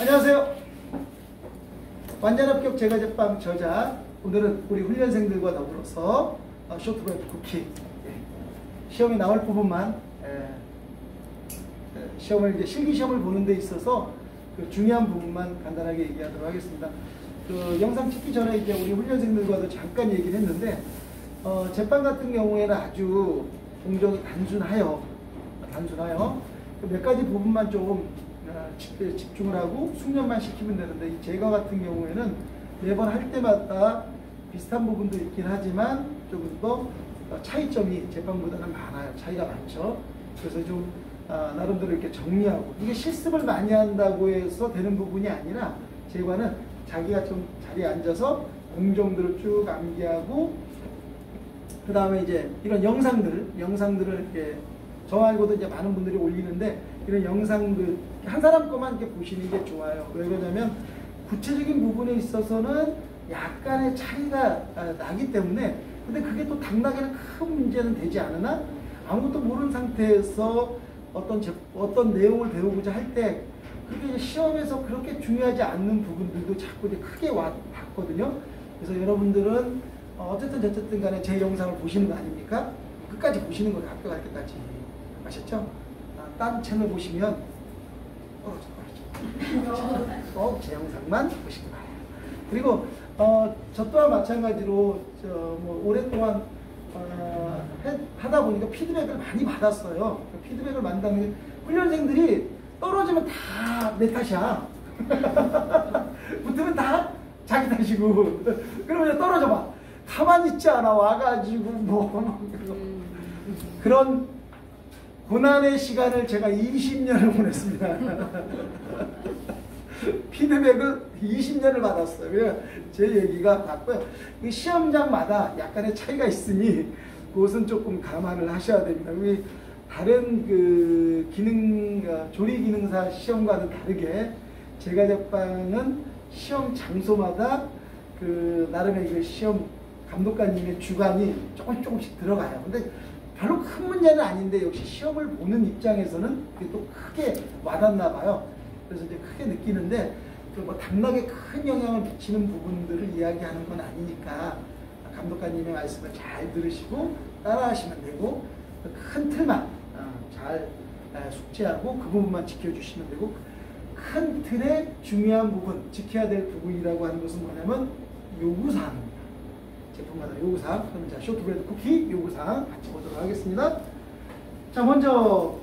안녕하세요. 완전합격 제과제빵 저자. 오늘은 우리 훈련생들과 더불어서 쇼트브레드 쿠키 시험에 나올 부분만 시험을 이제 실기시험을 보는 데 있어서 그 중요한 부분만 간단하게 얘기하도록 하겠습니다. 그 영상 찍기 전에 이제 우리 훈련생들과도 잠깐 얘기를 했는데 제빵 같은 경우에는 아주 공정이 단순하여 몇 가지 부분만 좀 집중을 하고 숙련만 시키면 되는데, 이 제과 같은 경우에는 매번 할 때마다 비슷한 부분도 있긴 하지만 조금 더 차이점이 제빵보다는 많아요. 차이가 많죠. 그래서 좀 나름대로 이렇게 정리하고, 이게 실습을 많이 한다고 해서 되는 부분이 아니라 제과는 자기가 좀 자리에 앉아서 공정들을 쭉 암기하고, 그 다음에 이제 이런 영상들을 이렇게 저 말고도 이제 많은 분들이 올리는데, 이런 영상들 한 사람 거만 이렇게 보시는 게 좋아요. 왜 그러냐면 구체적인 부분에 있어서는 약간의 차이가 나기 때문에, 근데 그게 또 당락에는 큰 문제는 되지 않으나, 아무것도 모르는 상태에서 어떤 내용을 배우고자 할 때 그게 시험에서 그렇게 중요하지 않는 부분들도 자꾸 이제 크게 왔거든요. 그래서 여러분들은 어쨌든 간에 제 영상을 보시는 거 아닙니까? 끝까지 보시는 거예요. 합격할 때까지. 아셨죠? 다른 채널 보시면 제 영상만 보시기 바라요. 그리고 저 또한 마찬가지로 뭐 오랫동안 하다 보니까 피드백을 많이 받았어요. 피드백을 받는 게, 훈련생들이 떨어지면 다 내 탓이야. 붙으면 다 자기 탓이고. 그러면 떨어져 봐. 가만히 있지 않아. 와가지고 그런 고난의 시간을 제가 20년을 보냈습니다. 피드백을 20년을 받았어요. 그래서 제 얘기가 맞고요. 시험장마다 약간의 차이가 있으니 그것은 조금 감안을 하셔야 됩니다. 다른 그 조리 기능사 시험과는 다르게 제과제빵은 시험 장소마다 그 나름의 그 시험 감독관님의 주관이 조금씩 들어가요. 근데 별로 큰 문제는 아닌데, 역시 시험을 보는 입장에서는 그게 또 크게 와닿나 봐요. 그래서 이제 크게 느끼는데, 뭐 당락에 큰 영향을 미치는 부분들을 이야기하는 건 아니니까 감독관님의 말씀을 잘 들으시고 따라하시면 되고, 큰 틀만 잘 숙지하고 그 부분만 지켜주시면 되고, 큰 틀의 중요한 부분, 지켜야 될 부분이라고 하는 것은 뭐냐면 요구사항입니다. 제품마다 요구사항. 그럼 자, 쇼트브레드 쿠키 요구사항 같이 보도록 하겠습니다. 자, 먼저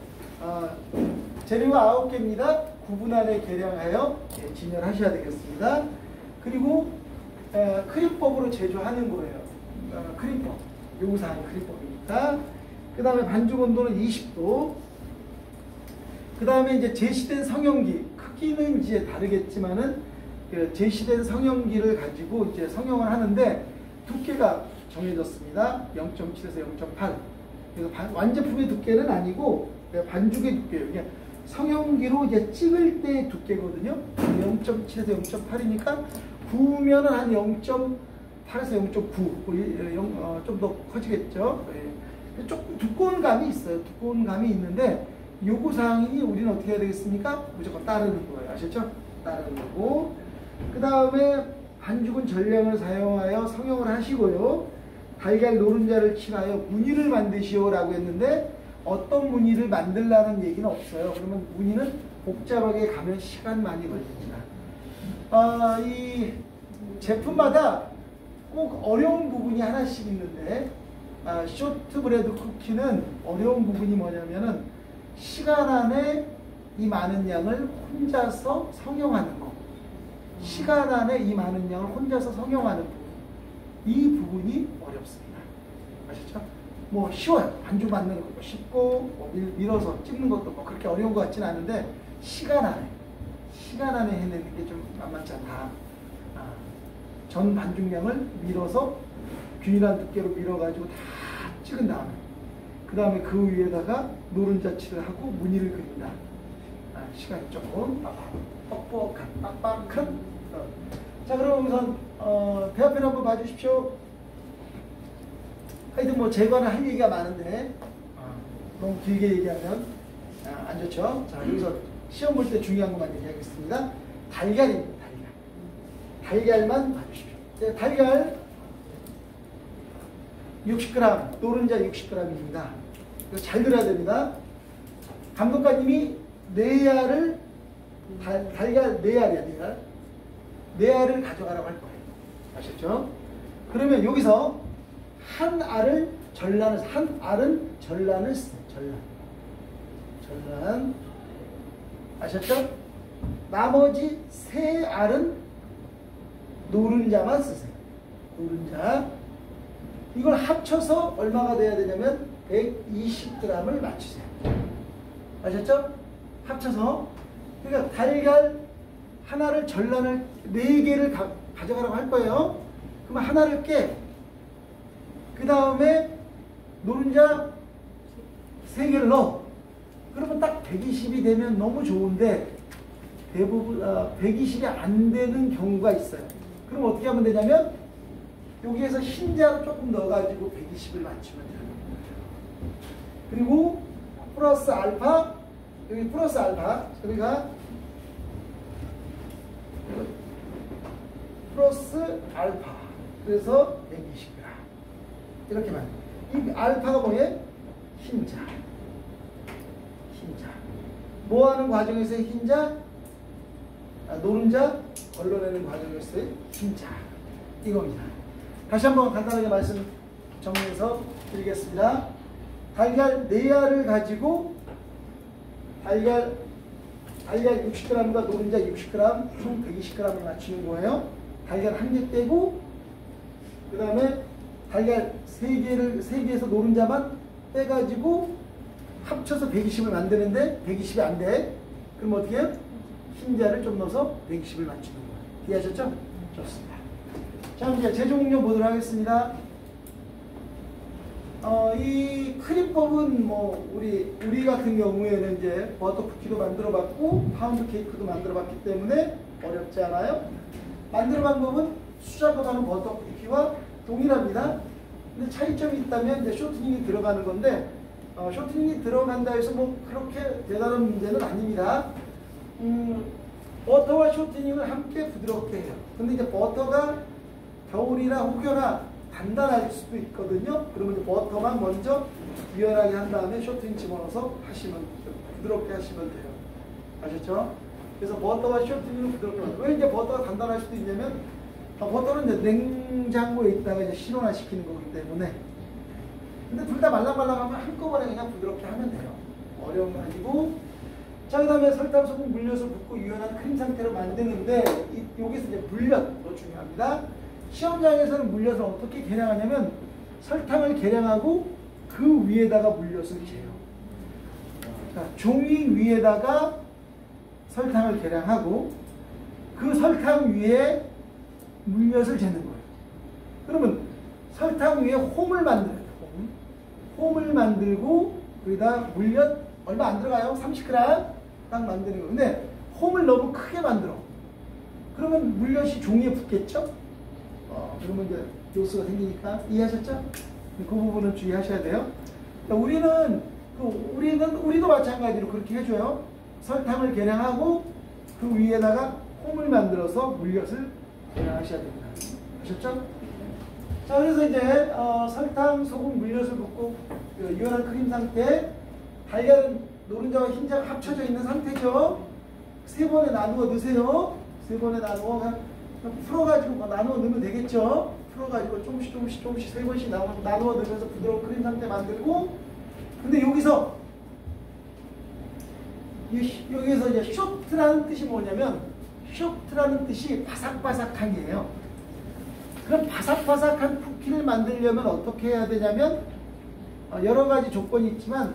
재료가 9개입니다. 9분 안에 계량하여 진열하셔야 되겠습니다. 그리고 크림법으로 제조하는 거예요. 크림법. 요구사항이 크림법이니까. 그 다음에 반죽 온도는 20도. 그 다음에 이제 제시된 성형기. 크기는 이제 다르겠지만은 제시된 성형기를 가지고 이제 성형을 하는데, 두께가 정해졌습니다. 0.7에서 0.8. 그래서 완제품의 두께는 아니고 반죽의 두께예요. 이게 성형기로 이제 찍을 때의 두께거든요. 0.7에서 0.8이니까 구우면은 한 0.8에서 0.9, 좀 더 커지겠죠. 조금 두꺼운 감이 있어요. 두꺼운 감이 있는데, 요구사항이 우리는 어떻게 해야 되겠습니까? 무조건 따르는 거예요. 아셨죠? 따르는 거고. 그 다음에 반죽은 전량을 사용하여 성형을 하시고요. 달걀 노른자를 칠하여 무늬를 만드시오 라고 했는데, 어떤 무늬를 만들라는 얘기는 없어요. 그러면 무늬는 복잡하게 가면 시간 많이 걸립니다. 이 제품마다 꼭 어려운 부분이 하나씩 있는데, 쇼트브레드 쿠키는 어려운 부분이 뭐냐면은 시간 안에 이 많은 양을 혼자서 성형하는 거. 시간 안에 이 많은 양을 혼자서 성형하는 부분. 이 부분이 어렵습니다. 아시죠? 뭐 쉬워요. 반죽 만드는 것도 쉽고, 뭐 밀어서 찍는 것도 뭐 그렇게 어려운 것 같지는 않은데, 시간 안에 해내는 게 좀 만만치 않다. 전 반죽량을 밀어서 균일한 두께로 밀어가지고 다 찍은 다음에, 그 다음에 그 위에다가 노른자 칠을 하고 무늬를 그린다. 시간이 조금 빡빡한. 자, 그럼 우선 대화편 한번 봐주십시오. 하여튼 뭐 제과는 할 얘기가 많은데 너무 길게 얘기하면 안 좋죠. 자, 여기서 시험 볼 때 중요한 것만 얘기하겠습니다. 달걀입니다. 달걀만 봐주십시오. 네, 달걀 60g, 노른자 60g입니다. 잘 들어야 됩니다. 감독관님이 달걀 4알이야, 4알을 가져가라고 할 거예요. 아셨죠? 그러면 여기서 한 알은 전란을 쓰세요. 전란. 아셨죠? 나머지 3알은 노른자만 쓰세요. 노른자. 이걸 합쳐서 얼마가 돼야 되냐면 120g을 맞추세요. 아셨죠? 합쳐서. 그러니까 달걀 하나를 전란을 4개를 가져가라고 할 거예요. 그럼 하나를 깨. 그 다음에 노른자 3개를 넣어. 그러면 딱 120이 되면 너무 좋은데 대부분 120이 안 되는 경우가 있어요. 그럼 어떻게 하면 되냐면 여기에서 흰자를 조금 넣어가지고 120을 맞추면 돼요. 그리고 플러스 알파, 여기 플러스 알파, 그러니까 플러스 알파, 그래서 120g 이렇게만. 이 알파가 뭐예요? 흰자. 뭐 하는 과정에서의 흰자? 노른자 걸러내는 과정에서의 흰자. 이겁니다. 다시 한번 간단하게 말씀 정리해서 드리겠습니다. 달걀 4알을 가지고 달걀 60g과 노른자 60g 총 120g을 맞추는 거예요. 달걀 1개 떼고 그 다음에 달걀 3개에서 노른자만 빼가지고 합쳐서 120을 만드는데 120이 안 돼. 그럼 어떻게 해요? 흰자를 좀 넣어서 120을 맞추는 거예요. 이해하셨죠? 좋습니다. 자, 이제 제조 응용 보도록 하겠습니다. 이 크림법은 뭐 우리 같은 경우에는 이제 버터 쿠키도 만들어봤고 파운드 케이크도 만들어봤기 때문에 어렵지 않아요. 만드는 방법은 수작업하는 버터 쿠키와 동일합니다. 근데 차이점이 있다면 이제 쇼트닝이 들어가는 건데 쇼트닝이 들어간다 해서 뭐 그렇게 대단한 문제는 아닙니다. 버터와 쇼트닝을 함께 부드럽게 해요. 근데 이제 버터가 겨울이나 혹여나 단단할 수도 있거든요. 그러면 이제 버터만 먼저 유연하게 한 다음에 쇼트닝 집어넣어서 하시면 부드럽게 하시면 돼요. 아셨죠? 그래서 버터와 쇼트닝을 부드럽게 하죠. 왜 이제 버터가 단단할 수도 있냐면 버터는 이제 냉장고에 있다가 이제 실온화 시키는 거기 때문에. 근데 둘 다 말랑말랑하면 한꺼번에 그냥 부드럽게 하면 돼요. 어려운 거 아니고. 자, 그 다음에 설탕, 소금, 물엿을 붓고 유연한 크림 상태로 만드는데 여기서 이제 물엿도 중요합니다. 시험장에서는 물엿을 어떻게 계량하냐면 설탕을 계량하고 그 위에다가 물엿을 재요. 그러니까 종이 위에다가 설탕을 계량하고 그 설탕 위에 물엿을 재는 거예요. 그러면 설탕 위에 홈을 만들어요. 홈을 만들고 거기다 물엿 얼마 안 들어가요? 30g 딱 만드는 거예요. 근데 홈을 너무 크게 만들어. 그러면 물엿이 종이에 붙겠죠? 그러면 이제 요소가 생기니까. 이해하셨죠? 그 부분은 주의하셔야 돼요. 우리도 마찬가지로 그렇게 해줘요. 설탕을 계량하고 그 위에다가 홈을 만들어서 물엿을 계량하셔야 됩니다. 아셨죠? 자, 그래서 이제 설탕, 소금, 물엿을 붓고 유연한 크림 상태, 달걀은 노른자와 흰자가 합쳐져 있는 상태죠. 3번에 나누어 넣으세요. 3번에 나누어 그냥 풀어가지고 나누어 넣으면 되겠죠. 풀어가지고 조금씩 3번씩 나누어 넣으면서 부드러운 크림 상태 만들고. 근데 여기서 이제 쇼트라는 뜻이 뭐냐면 쇼트라는 뜻이 바삭바삭함이에요. 그럼 바삭바삭한 쿠키를 만들려면 어떻게 해야 되냐면 여러 가지 조건이 있지만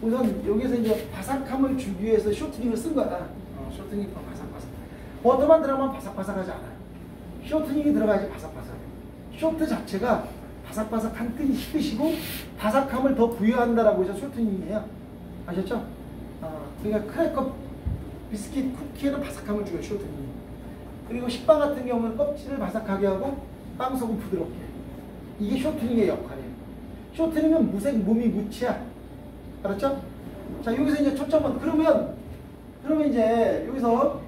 우선 여기서 이제 바삭함을 주기 위해서 쇼트닝을 쓴 거야. 쇼트닝이 바삭바삭. 버터만 들어가면 바삭바삭하지 않아요. 쇼트닝이 들어가야지 바삭바삭해. 쇼트 자체가 바삭바삭한 뜻이고 바삭함을 더 부여한다라고 해서 쇼트닝이에요. 아셨죠? 그러니까 크래커, 비스킷, 쿠키에는 바삭함을 줘요, 쇼트닝이. 그리고 식빵 같은 경우는 껍질을 바삭하게 하고 빵 속은 부드럽게. 이게 쇼트닝의 역할이에요. 쇼트닝은 무색, 무미, 무치야. 알았죠? 자, 여기서 이제 초점은 그러면 이제 여기서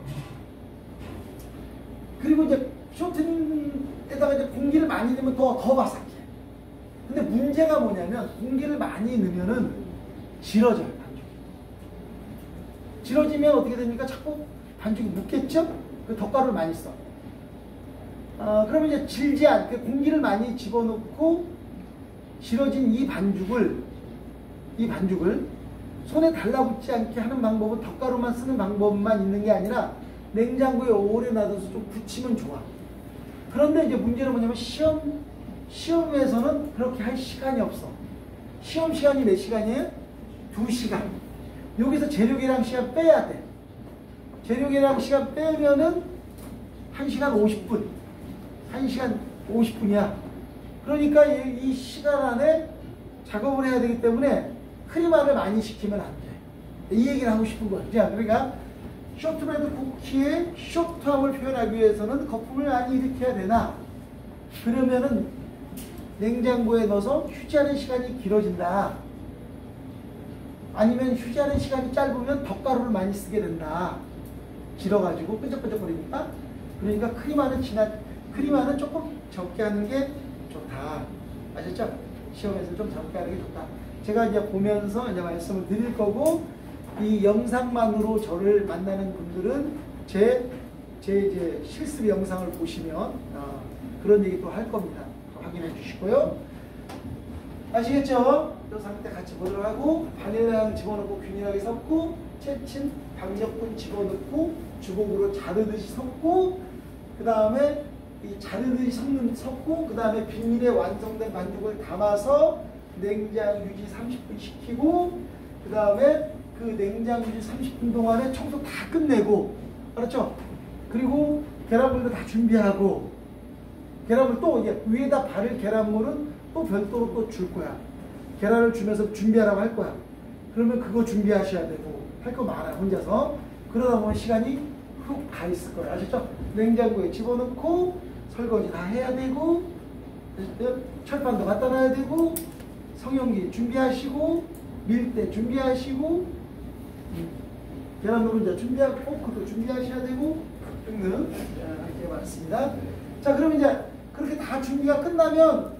공기를 많이 넣으면 더 바삭해. 근데 문제가 뭐냐면 공기를 많이 넣으면은 질어져요, 반죽이. 질어지면 어떻게 됩니까? 자꾸 반죽이 묻겠죠? 그 덧가루를 많이 써. 그러면 이제 질지 않게 공기를 많이 집어넣고 질어진 이 반죽을 손에 달라붙지 않게 하는 방법은 덧가루만 쓰는 방법만 있는 게 아니라 냉장고에 오래 놔둬서 좀 굳히면 좋아. 그런데 이제 문제는 뭐냐면 시험에서는 그렇게 할 시간이 없어. 시험 시간이 몇 시간이에요? 2시간. 여기서 재료계량 시간 빼야 돼. 재료계량 시간 빼면은 1시간 50분. 1시간 50분이야. 그러니까 이 시간 안에 작업을 해야 되기 때문에 크림화를 많이 시키면 안 돼. 이 얘기를 하고 싶은 거야. 그러니까 쇼트브레드 쿠키의 쇼트함을 표현하기 위해서는 거품을 많이 일으켜야 되나? 그러면은 냉장고에 넣어서 휴지하는 시간이 길어진다. 아니면 휴지하는 시간이 짧으면 덧가루를 많이 쓰게 된다. 길어가지고 끈적끈적거리니까. 그러니까 크림화는 조금 적게 하는 게 좋다. 아셨죠? 시험에서 좀 적게 하는 게 좋다. 제가 이제 보면서 이제 말씀을 드릴 거고, 이 영상만으로 저를 만나는 분들은 제 이제 실습 영상을 보시면 그런 얘기 또 할 겁니다. 확인해 주시고요. 아시겠죠? 이 상태 같이 보도록 하고, 바닐라향 집어넣고 균일하게 섞고, 채친 박력분 집어넣고 주걱으로 자르듯이 섞고, 그 다음에 이 자르듯이 섞고, 그 다음에 비닐에 완성된 반죽을 담아서 냉장 유지 30분 시키고, 그 다음에 그 냉장 유지 30분 동안에 청소 다 끝내고, 알았죠? 그리고 계란물도 다 준비하고, 계란물 또 이제 위에다 바를 계란물은 또 별도로 또 줄 거야. 계란을 주면서 준비하라고 할 거야. 그러면 그거 준비하셔야 되고, 할 거 많아, 혼자서. 그러다 보면 시간이 훅 가 있을 거예요. 아셨죠? 냉장고에 집어넣고, 설거지 다 해야 되고, 철판도 갖다 놔야 되고, 성형기 준비하시고, 밀대 준비하시고, 계란 노른자 준비하고, 포크도 준비하셔야 되고, 등등 이렇게 많습니다. 자, 그럼 이제 그렇게 다 준비가 끝나면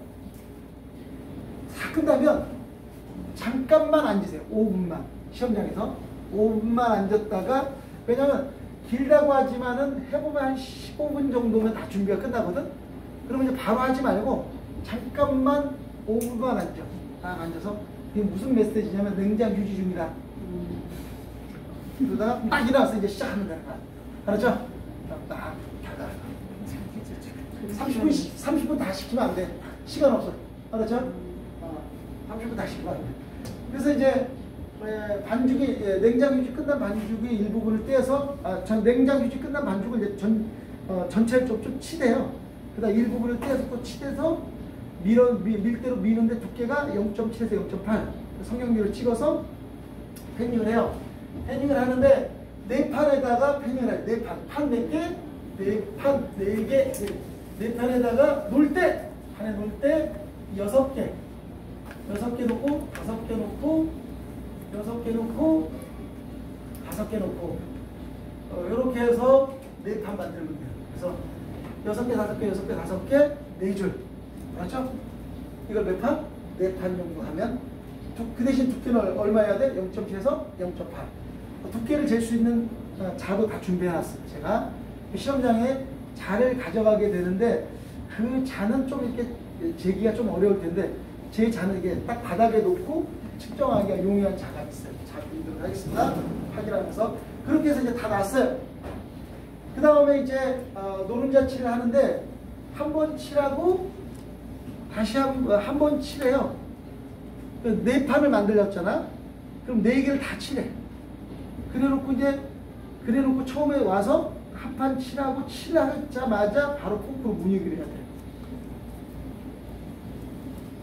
잠깐만 앉으세요. 5분만. 시험장에서 5분만 앉았다가, 왜냐면 길다고 하지만은 해보면 한 15분 정도면 다 준비가 끝나거든. 그러면 이제 바로 하지 말고 잠깐만 5분만 앉아. 딱 앉아서. 이게 무슨 메시지냐면 냉장 유지 중이다. 그러다가 딱 일어나서 이제 시작하는 거야. 알았죠? 딱 닫아. 30분 다 시키면 안 돼. 시간 없어. 알았죠? 30분 다 시키면 안 돼. 그래서 이제 반죽이, 냉장 유지 끝난 반죽의 일부분을 떼서, 냉장 유지 끝난 반죽을 이제 전체를 좀 치대요. 그다음 일부분을 떼서 또 치대서 밀대로 미는데 두께가 0.7에서 0.8 성형미를 찍어서 패닝을 해요. 패닝을 하는데 네 판에다가 패닝을 해요. 네 판. 판 4개, 네 판 4개, 네 판에다가 판에 놓을 때 6개. 6개 놓고, 5개 놓고, 6개 놓고, 5개 놓고, 이렇게 해서 4판 만들면 돼요. 그래서 6개, 5개, 6개, 5개, 4줄. 알았죠? 이걸 몇 판? 4판 정도 하면, 그 대신 두께는 얼마여야 돼? 0.7에서 0.8. 두께를 잴 수 있는 자도 다 준비해놨어요. 제가 시험장에 자를 가져가게 되는데, 그 자는 좀 이렇게 재기가 좀 어려울 텐데, 제 자는 이게 딱 바닥에 놓고 측정하기가 용이한 자가 있어요. 자, 드리도록 하겠습니다. 확인하면서. 그렇게 해서 이제 다 놨어요. 그 다음에 이제 노른자 칠을 하는데, 한 번 칠하고 다시 한 번 칠해요. 4판을 만들었잖아. 그럼 4개를 다 칠해. 그래놓고 처음에 와서 한 판 칠하고 칠하자마자 바로 폼프로 무늬 그려야 돼.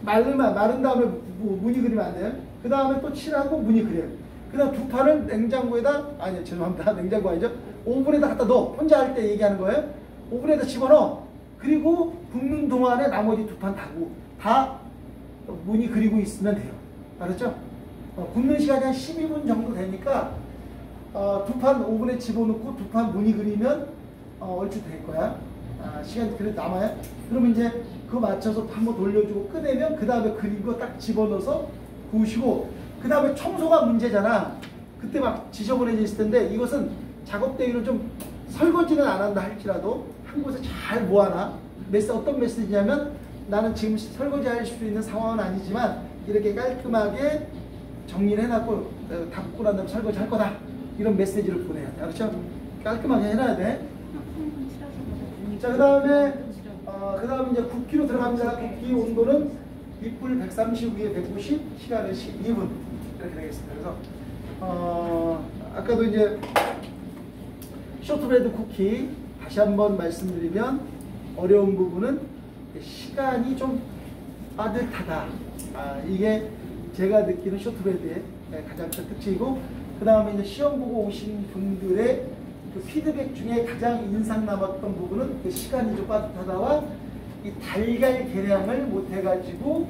마른 다음에 무늬 그리면 안 돼요. 그 다음에 또 칠하고 무늬 그려요. 그 다음 2판을 냉장고에다, 죄송합니다. 냉장고 아니죠. 오븐에다 갖다 넣어. 혼자 할 때 얘기하는 거예요. 오븐에다 집어넣어. 그리고 굽는 동안에 나머지 2판 다 무늬 그리고 있으면 돼요. 알았죠? 굽는 시간이 한 12분 정도 되니까 2판 오븐에 집어넣고 2판 무늬 그리면 얼추 될 거야. 시간이 그래도 남아요. 그러면 이제 그거 맞춰서 한번 돌려주고 꺼내면 그 다음에 그린 거 딱 집어넣어서 구우시고, 그 다음에 청소가 문제잖아. 그때 막 지저분해져 있을 텐데, 이것은 작업 대위로 좀 설거지는 안 한다 할지라도 한 곳에 잘 모아놔. 어떤 메시지냐면, 나는 지금 설거지 할 수 있는 상황은 아니지만 이렇게 깔끔하게 정리를 해놨고 닦고 난 다음에 설거지 할 거다, 이런 메시지를 보내야 돼. 그렇죠? 깔끔하게 해놔야 돼. 자, 그 다음에 이제 굽기로 들어갑니다. 굽기 온도는 밑불 130, 위에 190, 시간은 12분 이렇게 되겠습니다. 그래서 아까도 이제 쇼트브레드 쿠키 다시 한번 말씀드리면, 어려운 부분은 시간이 좀 빠듯하다. 이게 제가 느끼는 쇼트브레드의 가장 큰 특징이고, 그 다음에 이제 시험 보고 오신 분들의 그 피드백 중에 가장 인상 남았던 부분은 그 시간이 좀 빠듯하다와 이 달걀 계량을 못 해가지고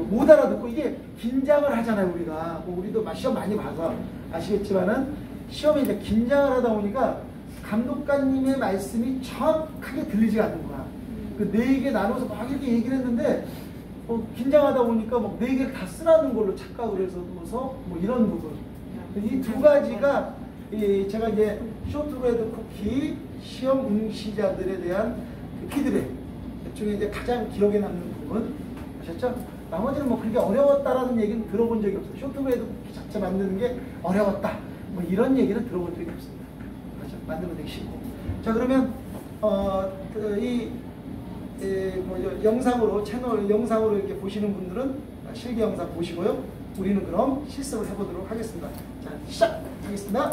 못 알아듣고, 이게 긴장을 하잖아요. 우리도 시험 많이 봐서 아시겠지만은, 시험에 이제 긴장을 하다 보니까 감독관님의 말씀이 정확하게 들리지 않는 거야. 그 4개 나눠서 막 이렇게 얘기를 했는데, 긴장하다 보니까 뭐 4개를 다 쓰라는 걸로 착각을 해서 뭐 이런 부분. 이 두 가지가 제가 이제 쇼트브레드 쿠키 시험 응시자들에 대한 그 피드백 중에 이제 가장 기억에 남는 부분. 아셨죠? 나머지는 뭐 그렇게 어려웠다라는 얘기는 들어본 적이 없어요. 쇼트브레드 쿠키 자체 만드는 게 어려웠다, 뭐 이런 얘기는 들어본 적이 없습니다. 그렇죠? 만들면 되게 쉽고. 자, 그러면 영상으로, 채널 영상으로 이렇게 보시는 분들은 실기 영상 보시고요. 우리는 그럼 실습을 해보도록 하겠습니다. 자, 시작하겠습니다.